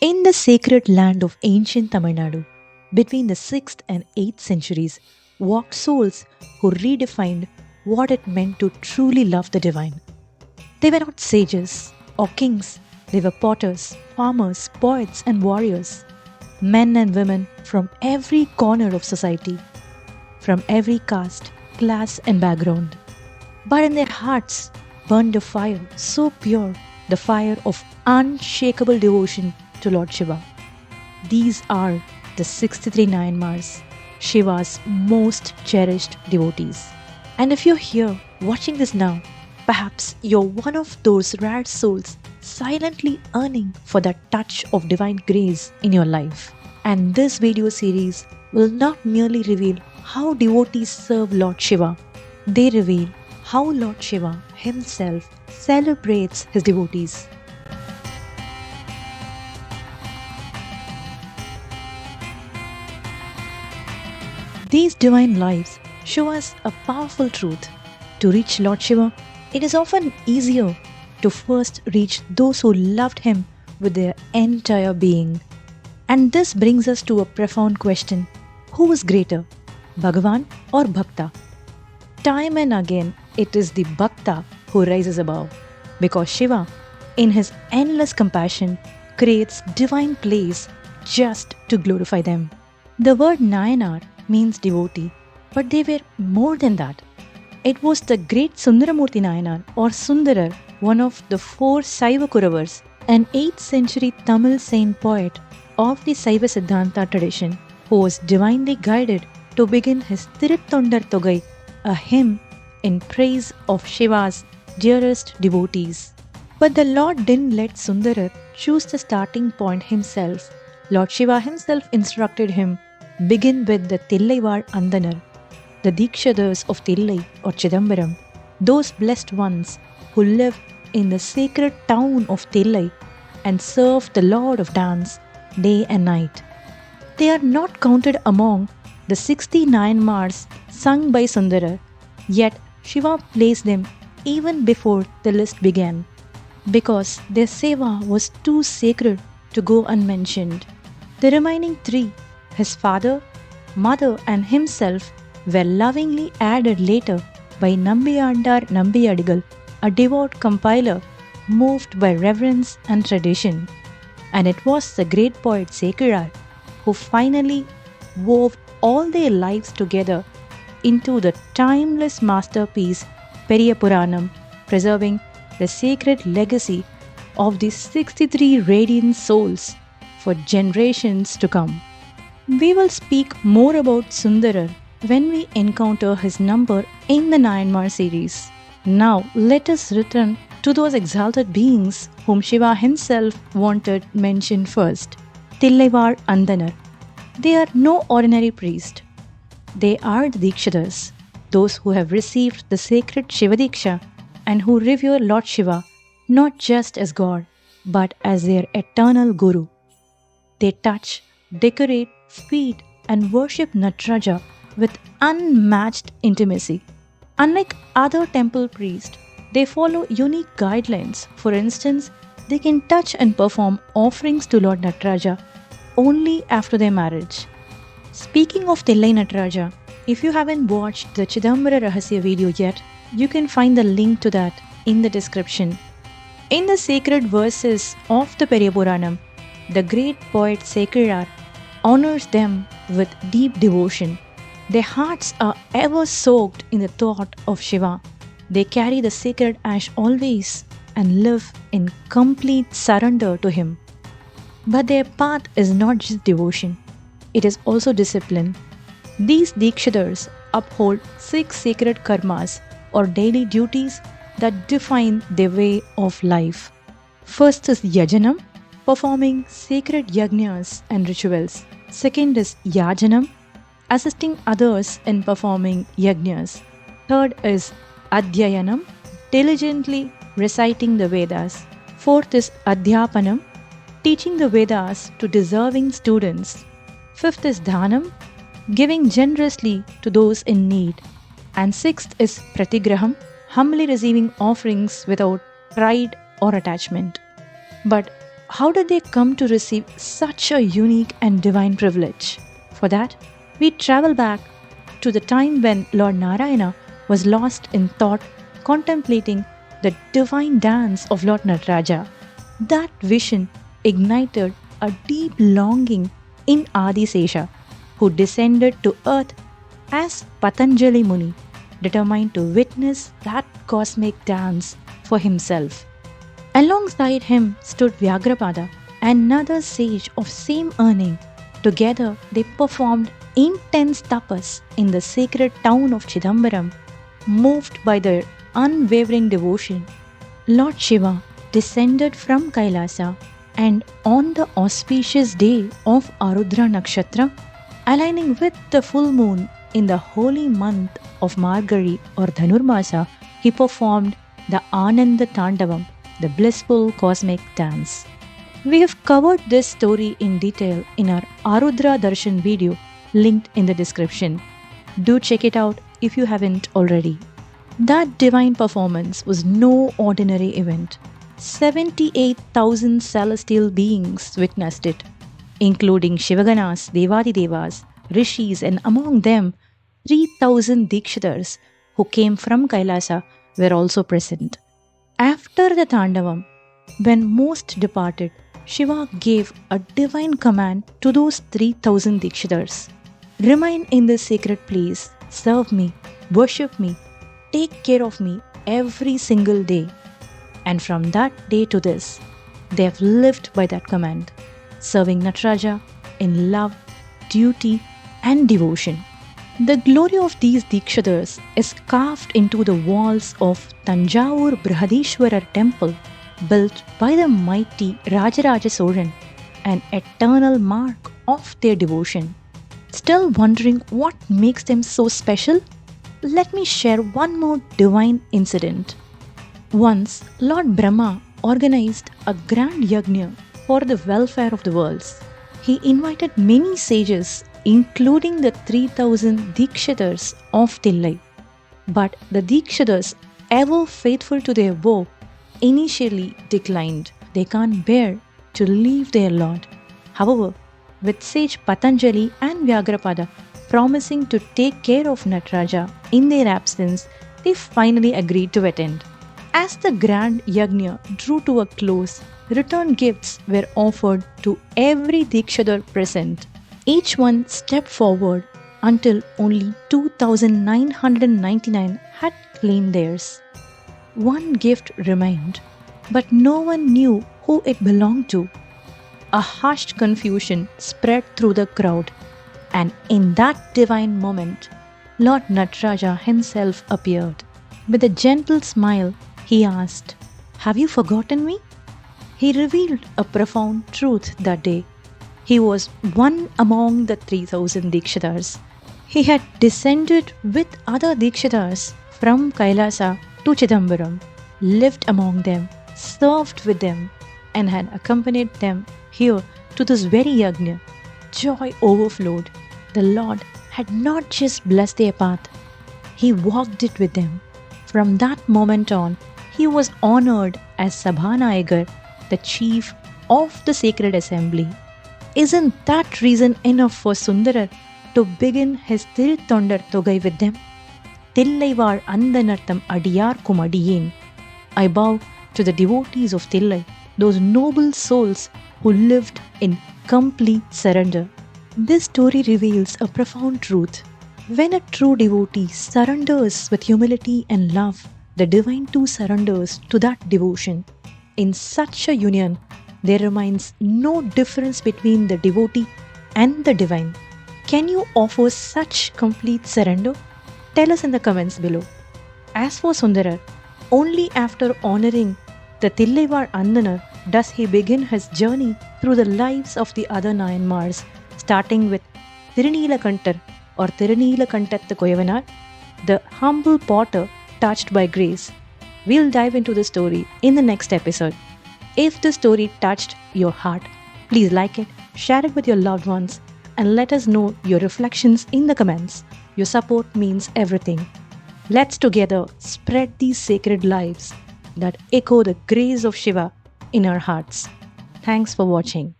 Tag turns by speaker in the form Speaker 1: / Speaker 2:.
Speaker 1: In the sacred land of ancient Tamil Nadu, between the 6th and 8th centuries, walked souls who redefined what it meant to truly love the divine. They were not sages or kings, they were potters, farmers, poets, and warriors, men and women from every corner of society, from every caste, class, and background. But in their hearts burned a fire so pure, the fire of unshakable devotion to Lord Shiva. These are the 63 Nayanmars, Shiva's most cherished devotees. And if you're here watching this now, perhaps you're one of those rare souls silently yearning for that touch of divine grace in your life. And this video series will not merely reveal how devotees serve Lord Shiva, they reveal how Lord Shiva himself celebrates his devotees. These divine lives show us a powerful truth. To reach Lord Shiva, it is often easier to first reach those who loved him with their entire being. And this brings us to a profound question. Who is greater, Bhagavan or Bhakta? Time and again, it is the Bhakta who rises above, because Shiva, in his endless compassion, creates divine plays just to glorify them. The word Nayanar means devotee, but they were more than that. It was the great Sundaramurti Nayanar or Sundarar, one of the four Shaiva Kuravars, an 8th century Tamil saint poet of the Shaiva Siddhanta tradition, who was divinely guided to begin his Thiruttondar Thogai, a hymn in praise of Shiva's dearest devotees. But the Lord didn't let Sundarar choose the starting point himself. Lord Shiva himself instructed him, begin with the Thillai Vaazh Andanar, the Deekshadars of Thillai or Chidambaram, those blessed ones who live in the sacred town of Thillai and serve the Lord of Dance day and night. They are not counted among the 69 Mars sung by Sundarar, yet Shiva placed them even before the list began, because their seva was too sacred to go unmentioned. The remaining three, his father, mother, and himself, were lovingly added later by Nambiyandar Nambiyadigal, a devout compiler moved by reverence and tradition. And it was the great poet Sekhirar who finally wove all their lives together into the timeless masterpiece Periya Puranam, preserving the sacred legacy of the 63 radiant souls for generations to come. We will speak more about Sundarar when we encounter his number in the Nayanmar series. Now let us return to those exalted beings whom Shiva himself wanted mentioned first. Thillai Vaazh Andanar. They are no ordinary priest. They are the Deekshadars, those who have received the sacred Shiva Diksha and who revere Lord Shiva not just as God but as their eternal Guru. They touch, decorate, feed, and worship Nataraja with unmatched intimacy. Unlike other temple priests, they follow unique guidelines. For instance, they can touch and perform offerings to Lord Nataraja only after their marriage. Speaking of Thillai Nataraja, if you haven't watched the Chidambara Rahasya video yet, you can find the link to that in the description. In the sacred verses of the Periya Puranam, the great poet Sekhirar honors them with deep devotion. Their hearts are ever soaked in the thought of Shiva. They carry the sacred ash always and live in complete surrender to him. But their path is not just devotion, it is also discipline. These Deekshadars uphold 6 sacred karmas or daily duties that define their way of life. First is Yajanam, performing sacred yajnas and rituals. Second is Yajanam, assisting others in performing yajnas. Third is Adhyayanam, diligently reciting the Vedas. Fourth is Adhyapanam, teaching the Vedas to deserving students. Fifth is Dhanam, giving generously to those in need. And sixth is Pratigraham, humbly receiving offerings without pride or attachment. But how did they come to receive such a unique and divine privilege? For that, we travel back to the time when Lord Narayana was lost in thought, contemplating the divine dance of Lord Nataraja. That vision ignited a deep longing in Adi Sesha, who descended to earth as Patanjali Muni, determined to witness that cosmic dance for himself. Alongside him stood Vyagrapada, another sage of same earning. Together they performed intense tapas in the sacred town of Chidambaram, moved by their unwavering devotion. Lord Shiva descended from Kailasa, and on the auspicious day of Arudra Nakshatra, aligning with the full moon in the holy month of Margari or Dhanurmasa, he performed the Ananda Tandavam, the blissful cosmic dance. We have covered this story in detail in our Arudra Darshan video linked in the description. Do check it out if you haven't already. That divine performance was no ordinary event. 78,000 celestial beings witnessed it, including Shivaganas, Devadevas, Rishis, and among them 3,000 Deekshadars who came from Kailasa were also present. After the Tandavam, when most departed, Shiva gave a divine command to those 3,000 Deekshadars. Remain in this sacred place, serve me, worship me, take care of me every single day. And from that day to this, they have lived by that command, serving Nataraja in love, duty, and devotion. The glory of these Deekshadars is carved into the walls of Tanjavur Brihadishwarar temple, built by the mighty Rajaraja Soran, an eternal mark of their devotion. Still wondering what makes them so special? Let me share one more divine incident. Once, Lord Brahma organized a grand yajna for the welfare of the worlds. He invited many sages, including the 3,000 Deekshadars of Thillai. But the Deekshadars, ever faithful to their vow, initially declined. They can't bear to leave their Lord. However, with sage Patanjali and Vyagrapada promising to take care of Nataraja in their absence, they finally agreed to attend. As the grand yajna drew to a close, return gifts were offered to every Deekshadar present. Each one stepped forward until only 2,999 had claimed theirs. One gift remained, but no one knew who it belonged to. A hushed confusion spread through the crowd, and in that divine moment, Lord Nataraja himself appeared. With a gentle smile, he asked, "Have you forgotten me?" He revealed a profound truth that day. He was one among the 3,000 Deekshadars. He had descended with other Deekshadars from Kailasa to Chidambaram, lived among them, served with them, and had accompanied them here to this very yajna. Joy overflowed. The Lord had not just blessed their path, He walked it with them. From that moment on, he was honored as Sabhanayagar, the chief of the sacred assembly. Isn't that reason enough for Sundarar to begin his Thirutondar Togai with them? Thillai Vaazh Andanar adiyar kumadiyen. I bow to the devotees of Thillai, those noble souls who lived in complete surrender. This story reveals a profound truth. When a true devotee surrenders with humility and love, the divine too surrenders to that devotion. In such a union, there remains no difference between the devotee and the divine. Can you offer such complete surrender? Tell us in the comments below. As for Sundarar, only after honoring the Thillai Vaazh Andanar does he begin his journey through the lives of the other Nayanmars, starting with Thiruneelakantar or Thiruneelakantatta Koyavanar, the humble potter touched by grace. We'll dive into the story in the next episode. If the story touched your heart, please like it, share it with your loved ones, and let us know your reflections in the comments. Your support means everything. Let's together spread these sacred lives that echo the grace of Shiva in our hearts. Thanks for watching.